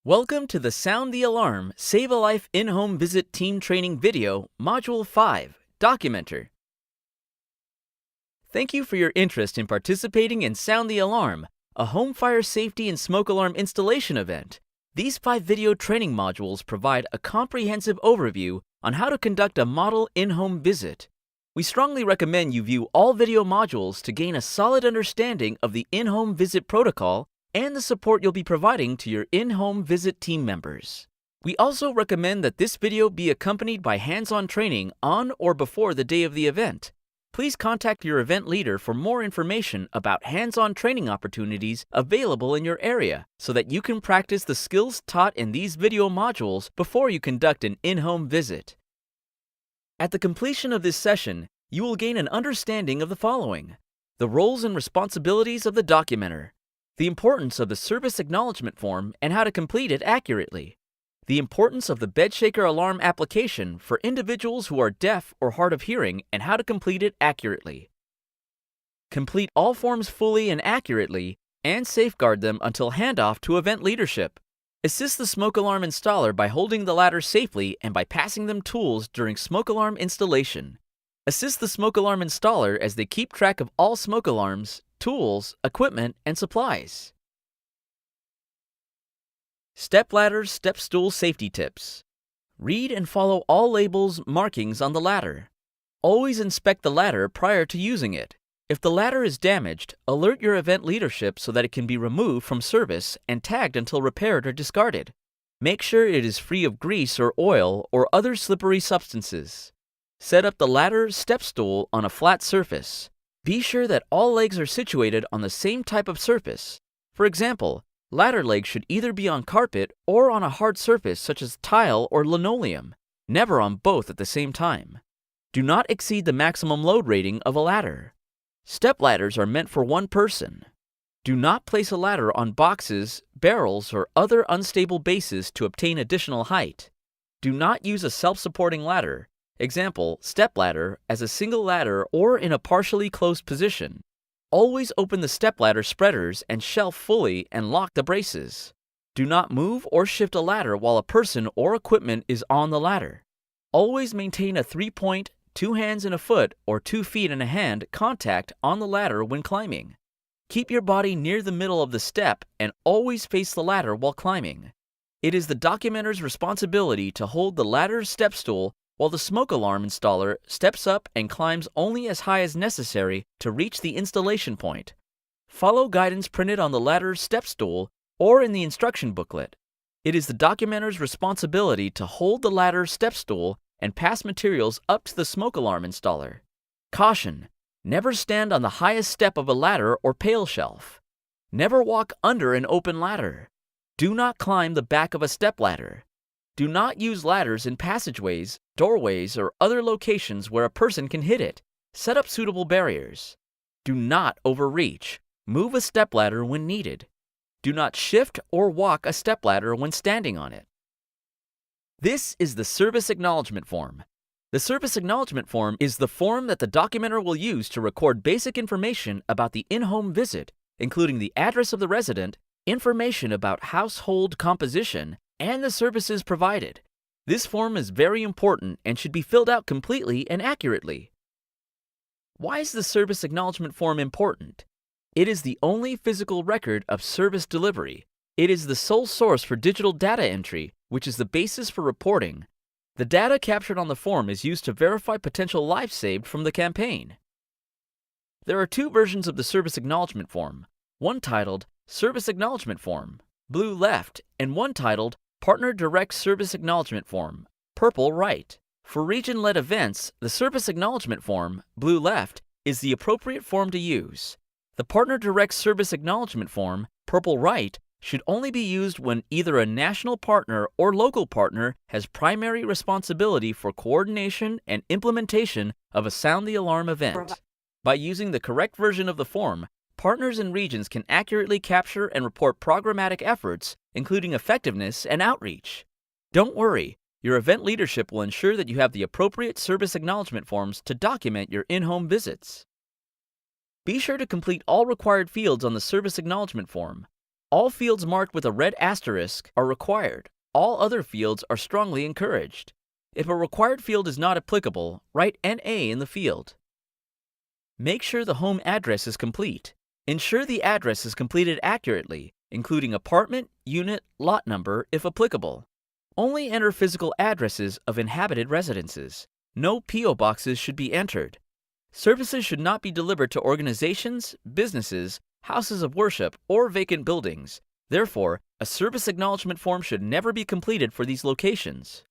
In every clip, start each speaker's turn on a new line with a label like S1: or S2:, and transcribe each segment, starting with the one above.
S1: Welcome to the Sound the Alarm, Save a Life in-home visit team training video, Module 5, Documenter. Thank you for your interest in participating in Sound the Alarm, a home fire safety and smoke alarm installation event. These 5 video training modules provide a comprehensive overview on how to conduct a model in-home visit. We strongly recommend you view all video modules to gain a solid understanding of the in-home visit protocol and the support you'll be providing to your in-home visit team members. We also recommend that this video be accompanied by hands-on training on or before the day of the event. Please contact your event leader for more information about hands-on training opportunities available in your area so that you can practice the skills taught in these video modules before you conduct an in-home visit. At the completion of this session, you will gain an understanding of the following: the roles and responsibilities of the documenter, the importance of the service acknowledgement form and how to complete it accurately, the importance of the bedshaker alarm application for individuals who are deaf or hard of hearing and how to complete it accurately. Complete all forms fully and accurately and safeguard them until handoff to event leadership. Assist the smoke alarm installer by holding the ladder safely and by passing them tools during smoke alarm installation. Assist the smoke alarm installer as they keep track of all smoke alarms, tools, equipment, and supplies. Step ladders, step stool safety tips. Read and follow all labels, markings on the ladder. Always inspect the ladder prior to using it. If the ladder is damaged, alert your event leadership so that it can be removed from service and tagged until repaired or discarded. Make sure it is free of grease or oil or other slippery substances. Set up the ladder step stool on a flat surface. Be sure that all legs are situated on the same type of surface. For example, ladder legs should either be on carpet or on a hard surface such as tile or linoleum, never on both at the same time. Do not exceed the maximum load rating of a ladder. Step ladders are meant for one person. Do not place a ladder on boxes, barrels, or other unstable bases to obtain additional height. Do not use a self-supporting ladder, example, step ladder, as a single ladder or in a partially closed position. Always open the step ladder spreaders and shelf fully and lock the braces. Do not move or shift a ladder while a person or equipment is on the ladder. Always maintain a 3-point, 2 hands and a foot or 2 feet and a hand contact on the ladder when climbing. Keep your body near the middle of the step and always face the ladder while climbing. It is the documenter's responsibility to hold the ladder step stool while the smoke alarm installer steps up and climbs only as high as necessary to reach the installation point. Follow guidance printed on the ladder step stool or in the instruction booklet. It is the documenter's responsibility to hold the ladder step stool and pass materials up to the smoke alarm installer. Caution: never stand on the highest step of a ladder or pail shelf. Never walk under an open ladder. Do not climb the back of a step ladder. Do not use ladders in passageways, doorways, or other locations where a person can hit it. Set up suitable barriers. Do not overreach. Move a stepladder when needed. Do not shift or walk a stepladder when standing on it. This is the Service Acknowledgement Form. The Service Acknowledgement Form is the form that the documenter will use to record basic information about the in-home visit, including the address of the resident, information about household composition, and the services provided. This form is very important and should be filled out completely and accurately. Why is the Service Acknowledgement Form important? It is the only physical record of service delivery. It is the sole source for digital data entry, which is the basis for reporting. The data captured on the form is used to verify potential lives saved from the campaign. There are 2 versions of the Service Acknowledgement Form, one titled Service Acknowledgement Form, blue left, and one titled Partner Direct Service Acknowledgement Form, purple right. For region-led events, the Service Acknowledgement Form, blue left, is the appropriate form to use. The Partner Direct Service Acknowledgement Form, purple right, should only be used when either a national partner or local partner has primary responsibility for coordination and implementation of a Sound the Alarm event. By using the correct version of the form, partners and regions can accurately capture and report programmatic efforts, including effectiveness and outreach. Don't worry, your event leadership will ensure that you have the appropriate service acknowledgement forms to document your in-home visits. Be sure to complete all required fields on the service acknowledgement form. All fields marked with a red asterisk are required. All other fields are strongly encouraged. If a required field is not applicable, write NA in the field. Make sure the home address is complete. Ensure the address is completed accurately, including apartment, unit, lot number, if applicable. Only enter physical addresses of inhabited residences. No P.O. boxes should be entered. Services should not be delivered to organizations, businesses, houses of worship, or vacant buildings. Therefore, a service acknowledgement form should never be completed for these locations.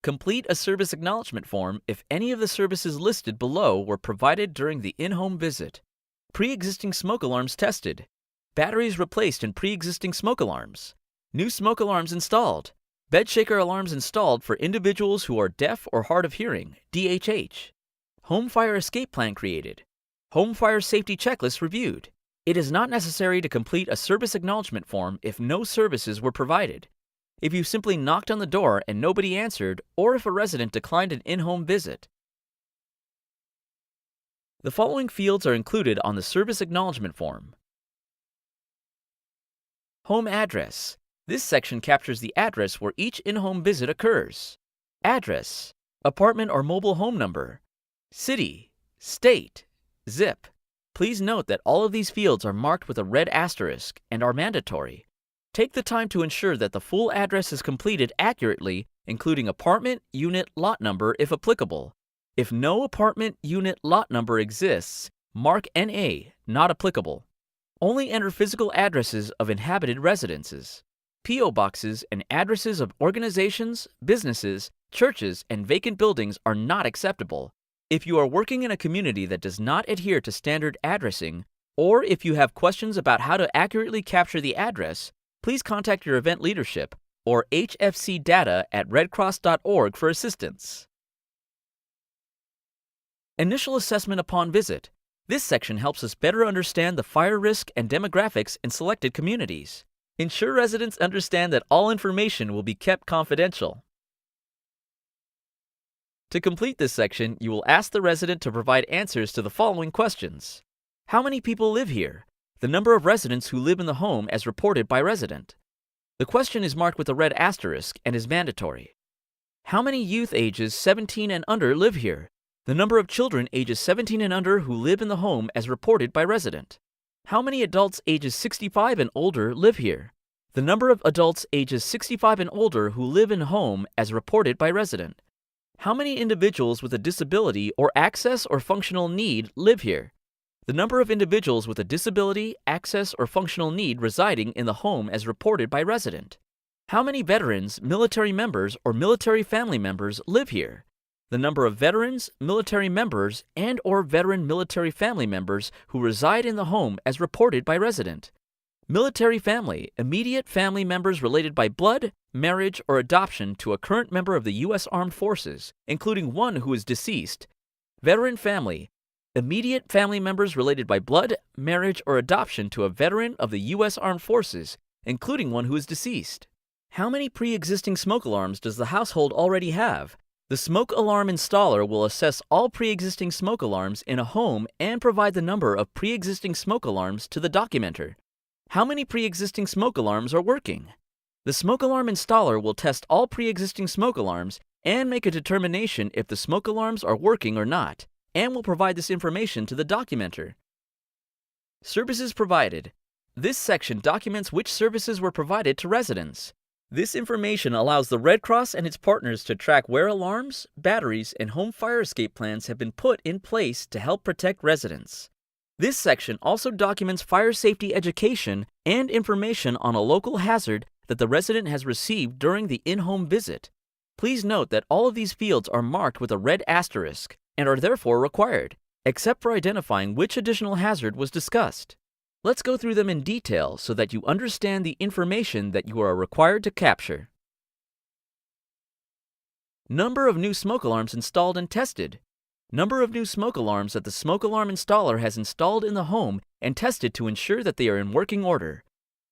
S1: Complete a service acknowledgement form if any of the services listed below were provided during the in-home visit. Pre-existing smoke alarms tested. Batteries replaced in pre-existing smoke alarms. New smoke alarms installed. Bed shaker alarms installed for individuals who are deaf or hard of hearing, DHH. Home fire escape plan created. Home fire safety checklist reviewed. It is not necessary to complete a service acknowledgement form if no services were provided. If you simply knocked on the door and nobody answered, or if a resident declined an in-home visit. The following fields are included on the service acknowledgement form. Home address. This section captures the address where each in-home visit occurs. Address, apartment or mobile home number, city, state, zip. Please note that all of these fields are marked with a red asterisk and are mandatory. Take the time to ensure that the full address is completed accurately, including apartment, unit, lot number if applicable. If no apartment, unit, lot number exists, mark NA, not applicable. Only enter physical addresses of inhabited residences. P.O. boxes and addresses of organizations, businesses, churches, and vacant buildings are not acceptable. If you are working in a community that does not adhere to standard addressing, or if you have questions about how to accurately capture the address, please contact your event leadership or hfcdata@redcross.org for assistance. Initial assessment upon visit. This section helps us better understand the fire risk and demographics in selected communities. Ensure residents understand that all information will be kept confidential. To complete this section, you will ask the resident to provide answers to the following questions. How many people live here? The number of residents who live in the home as reported by resident. The question is marked with a red asterisk and is mandatory. How many youth ages 17 and under live here? The number of children ages 17 and under who live in the home as reported by resident. How many adults ages 65 and older live here? The number of adults ages 65 and older who live in home as reported by resident. How many individuals with a disability or access or functional need live here? The number of individuals with a disability, access, or functional need residing in the home as reported by resident. How many veterans, military members, or military family members live here? The number of veterans, military members, and/or veteran military family members who reside in the home as reported by resident. Military family, immediate family members related by blood, marriage, or adoption to a current member of the U.S. Armed Forces, including one who is deceased. Veteran family, immediate family members related by blood, marriage, or adoption to a veteran of the U.S. Armed Forces, including one who is deceased. How many pre-existing smoke alarms does the household already have? The smoke alarm installer will assess all pre-existing smoke alarms in a home and provide the number of pre-existing smoke alarms to the documenter. How many pre-existing smoke alarms are working? The smoke alarm installer will test all pre-existing smoke alarms and make a determination if the smoke alarms are working or not, and will provide this information to the documenter. Services provided. This section documents which services were provided to residents. This information allows the Red Cross and its partners to track where alarms, batteries, and home fire escape plans have been put in place to help protect residents. This section also documents fire safety education and information on a local hazard that the resident has received during the in-home visit. Please note that all of these fields are marked with a red asterisk and are therefore required, except for identifying which additional hazard was discussed. Let's go through them in detail so that you understand the information that you are required to capture. Number of new smoke alarms installed and tested. Number of new smoke alarms that the smoke alarm installer has installed in the home and tested to ensure that they are in working order.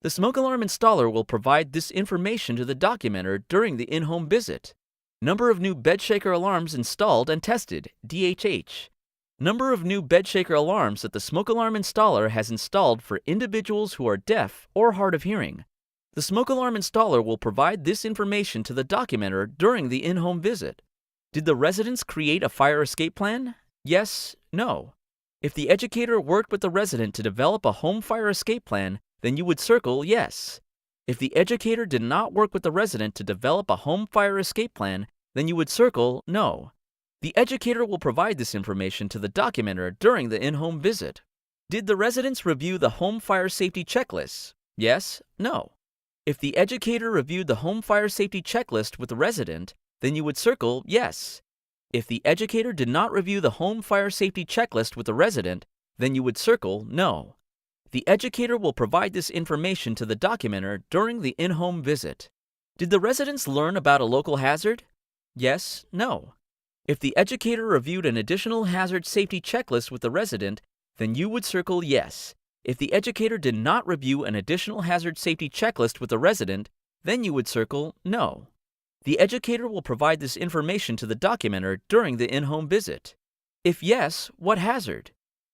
S1: The smoke alarm installer will provide this information to the documenter during the in-home visit. Number of new bed shaker alarms installed and tested, DHH. Number of new bedshaker alarms that the smoke alarm installer has installed for individuals who are deaf or hard of hearing. The smoke alarm installer will provide this information to the documenter during the in-home visit. Did the residents create a fire escape plan? Yes, no. If the educator worked with the resident to develop a home fire escape plan, then you would circle yes. If the educator did not work with the resident to develop a home fire escape plan, then you would circle no. The educator will provide this information to the documenter during the in-home visit. Did the residents review the home fire safety checklists? Yes, no. If the educator reviewed the home fire safety checklist with the resident, then you would circle yes. If the educator did not review the home fire safety checklist with the resident, then you would circle no. The educator will provide this information to the documenter during the in-home visit. Did the residents learn about a local hazard? Yes, no. If the educator reviewed an additional hazard safety checklist with the resident, then you would circle yes. If the educator did not review an additional hazard safety checklist with the resident, then you would circle no. The educator will provide this information to the documenter during the in-home visit. If yes, what hazard?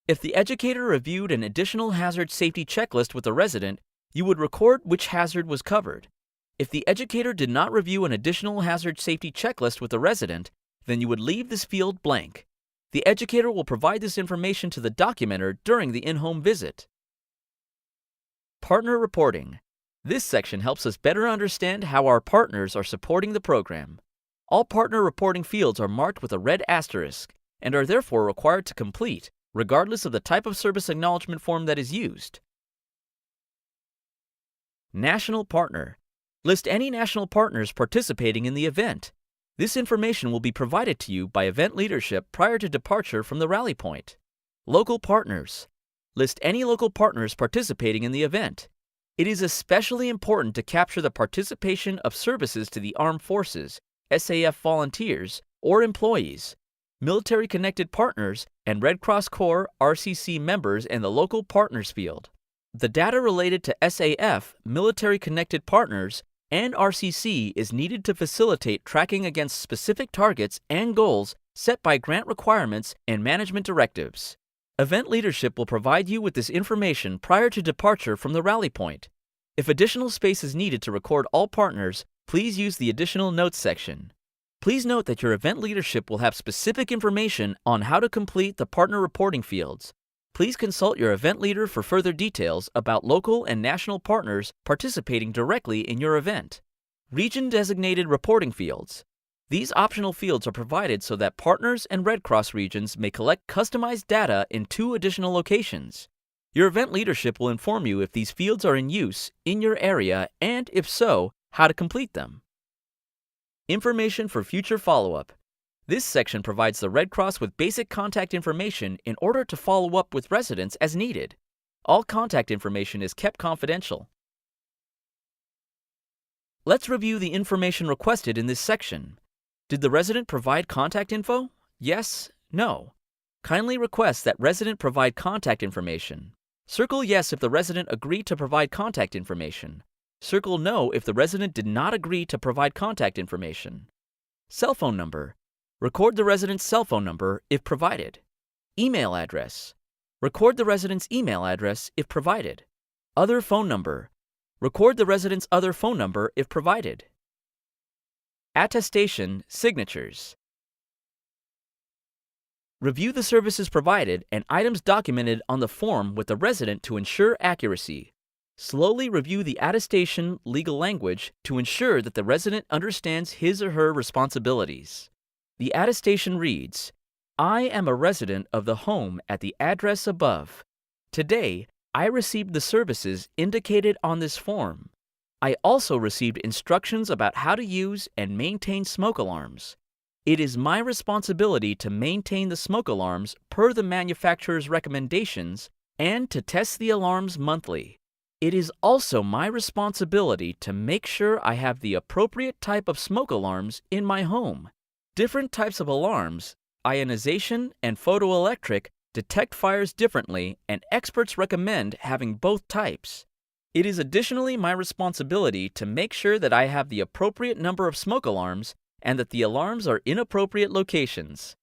S1: If the educator reviewed an additional hazard safety checklist with the resident, you would record which hazard was covered. If the educator did not review an additional hazard safety checklist with the resident, then you would leave this field blank. The educator will provide this information to the documenter during the in-home visit. Partner reporting. This section helps us better understand how our partners are supporting the program. All partner reporting fields are marked with a red asterisk and are therefore required to complete, regardless of the type of service acknowledgement form that is used. National Partner. List any national partners participating in the event. This information will be provided to you by event leadership prior to departure from the rally point. Local Partners. List any local partners participating in the event. It is especially important to capture the participation of services to the Armed Forces, SAF volunteers, or employees, military-connected partners, and Red Cross Corps RCC members in the local partners field. The data related to SAF, military-connected partners, and RCC is needed to facilitate tracking against specific targets and goals set by grant requirements and management directives. Event leadership will provide you with this information prior to departure from the rally point. If additional space is needed to record all partners, please use the additional notes section. Please note that your event leadership will have specific information on how to complete the partner reporting fields. Please consult your event leader for further details about local and national partners participating directly in your event. Region-designated reporting fields. These optional fields are provided so that partners and Red Cross regions may collect customized data in 2 additional locations. Your event leadership will inform you if these fields are in use in your area and, if so, how to complete them. Information for future follow-up. This section provides the Red Cross with basic contact information in order to follow up with residents as needed. All contact information is kept confidential. Let's review the information requested in this section. Did the resident provide contact info? Yes, no. Kindly request that resident provide contact information. Circle yes if the resident agreed to provide contact information. Circle no if the resident did not agree to provide contact information. Cell phone number. Record the resident's cell phone number if provided. Email address. Record the resident's email address if provided. Other phone number. Record the resident's other phone number if provided. Attestation signatures. Review the services provided and items documented on the form with the resident to ensure accuracy. Slowly review the attestation legal language to ensure that the resident understands his or her responsibilities. The attestation reads, I am a resident of the home at the address above. Today, I received the services indicated on this form. I also received instructions about how to use and maintain smoke alarms. It is my responsibility to maintain the smoke alarms per the manufacturer's recommendations and to test the alarms monthly. It is also my responsibility to make sure I have the appropriate type of smoke alarms in my home. Different types of alarms, ionization and photoelectric, detect fires differently, and experts recommend having both types. It is additionally my responsibility to make sure that I have the appropriate number of smoke alarms and that the alarms are in appropriate locations.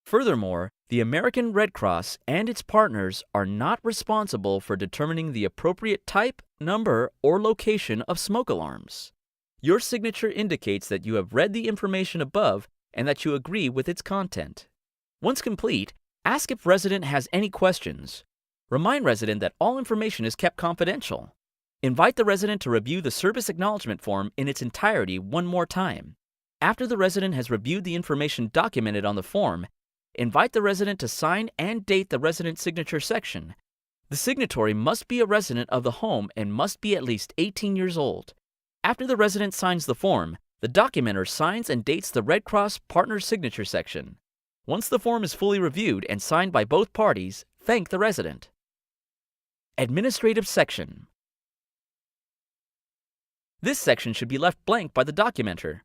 S1: Furthermore, The American Red Cross and its partners are not responsible for determining the appropriate type, number, or location of smoke alarms. Your signature indicates that you have read the information above and that you agree with its content. Once complete, ask if resident has any questions. Remind resident that all information is kept confidential. Invite the resident to review the service acknowledgement form in its entirety one more time. After the resident has reviewed the information documented on the form, invite the resident to sign and date the resident signature section. The signatory must be a resident of the home and must be at least 18 years old. After the resident signs the form, the documenter signs and dates the Red Cross partner signature section. Once the form is fully reviewed and signed by both parties, thank the resident. Administrative section. This section should be left blank by the documenter.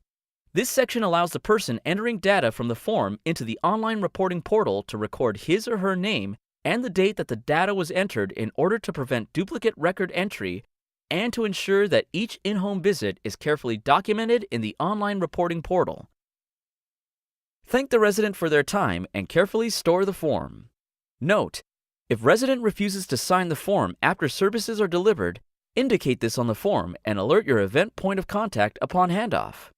S1: This section allows the person entering data from the form into the online reporting portal to record his or her name and the date that the data was entered in order to prevent duplicate record entry and to ensure that each in-home visit is carefully documented in the online reporting portal. Thank the resident for their time and carefully store the form. Note: if resident refuses to sign the form after services are delivered, indicate this on the form and alert your event point of contact upon handoff.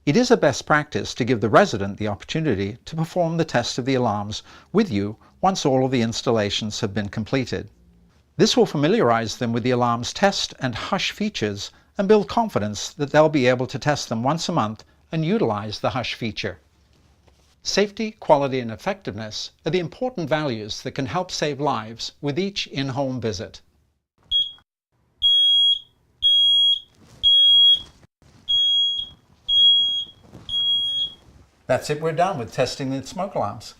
S2: It is a best practice to give the resident the opportunity to perform the test of the alarms with you once all of the installations have been completed. This will familiarize them with the alarm's test and hush features and build confidence that they'll be able to test them once a month and utilize the hush feature. Safety, quality, and effectiveness are the important values that can help save lives with each in-home visit. That's it, we're done with testing the smoke alarms.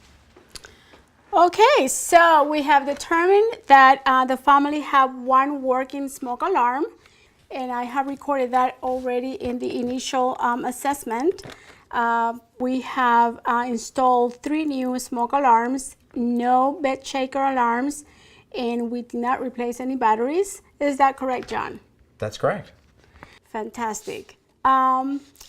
S3: Okay, so we have determined that the family have one working smoke alarm, and I have recorded that already in the initial assessment. We have installed 3 new smoke alarms, no bed shaker alarms, and we did not replace any batteries. Is that correct, John?
S2: That's correct.
S3: Fantastic.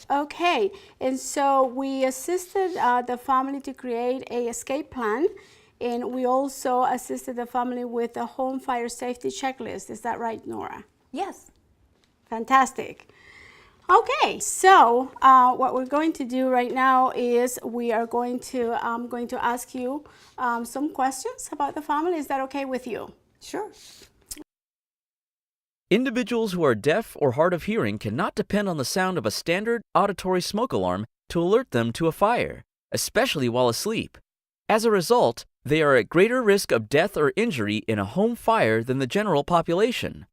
S3: Okay, and so we assisted the family to create a escape plan, and we also assisted the family with a home fire safety checklist. Is that right, Nora?
S4: Yes.
S3: Fantastic. Okay, so what we're going to do right now is we are going to ask you some questions about the family. Is that okay with you?
S4: Sure.
S1: Individuals who are deaf or hard of hearing cannot depend on the sound of a standard auditory smoke alarm to alert them to a fire, especially while asleep. As a result, they are at greater risk of death or injury in a home fire than the general population.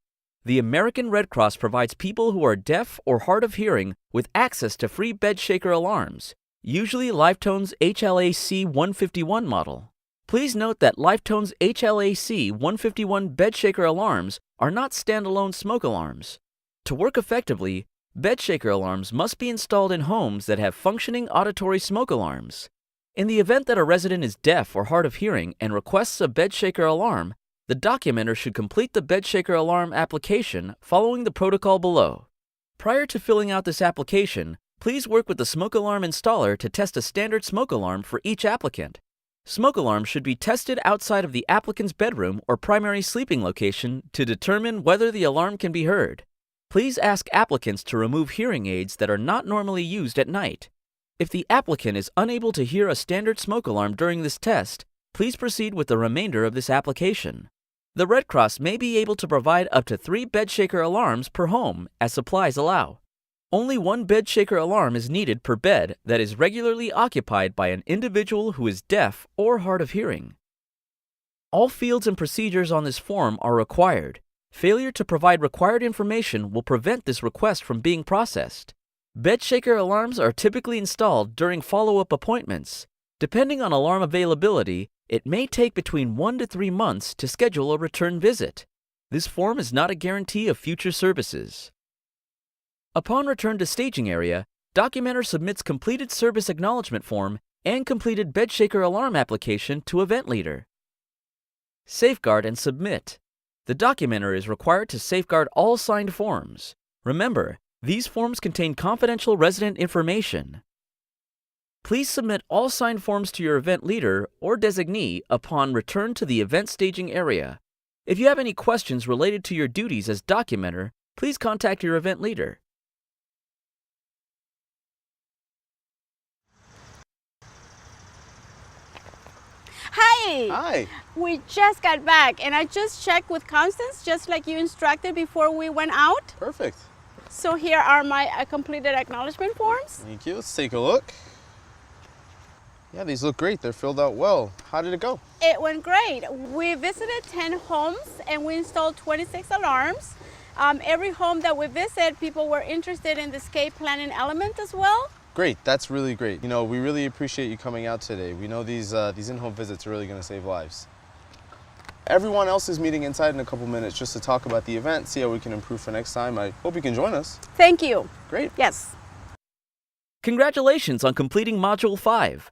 S1: The American Red Cross provides people who are deaf or hard of hearing with access to free bed shaker alarms, usually Lifetone's HLAC 151 model. Please note that Lifetone's HLAC 151 bed shaker alarms are not standalone smoke alarms. To work effectively, bed shaker alarms must be installed in homes that have functioning auditory smoke alarms. In the event that a resident is deaf or hard of hearing and requests a bed shaker alarm, the documenter should complete the bed shaker alarm application following the protocol below. Prior to filling out this application, please work with the smoke alarm installer to test a standard smoke alarm for each applicant. Smoke alarms should be tested outside of the applicant's bedroom or primary sleeping location to determine whether the alarm can be heard. Please ask applicants to remove hearing aids that are not normally used at night. If the applicant is unable to hear a standard smoke alarm during this test, please proceed with the remainder of this application. The Red Cross may be able to provide up to 3 bed shaker alarms per home as supplies allow. Only 1 bed shaker alarm is needed per bed that is regularly occupied by an individual who is deaf or hard of hearing. All fields and procedures on this form are required. Failure to provide required information will prevent this request from being processed. Bed shaker alarms are typically installed during follow-up appointments. Depending on alarm availability, it may take between 1 to 3 months to schedule a return visit. This form is not a guarantee of future services. Upon return to staging area, documenter submits completed service acknowledgement form and completed bed shaker alarm application to event leader. Safeguard and submit. The documenter is required to safeguard all signed forms. Remember, these forms contain confidential resident information. Please submit all signed forms to your event leader or designee upon return to the event staging area. If you have any questions related to your duties as documenter, please contact your event leader.
S3: Hi!
S4: Hi.
S3: We just got back and I just checked with Constance, just like you instructed before we went out.
S4: Perfect.
S3: So here are my completed acknowledgement forms.
S4: Thank you. Let's take a look. Yeah, these look great. They're filled out well. How did it go?
S3: It went great. We visited 10 homes and we installed 26 alarms. Every home that we visit, people were interested in the escape planning element as well.
S4: Great. That's really great. You know, we really appreciate you coming out today. We know these in-home visits are really going to save lives. Everyone else is meeting inside in a couple minutes just to talk about the event, see how we can improve for next time. I hope you can join us.
S3: Thank you.
S4: Great.
S3: Yes.
S1: Congratulations on completing Module 5.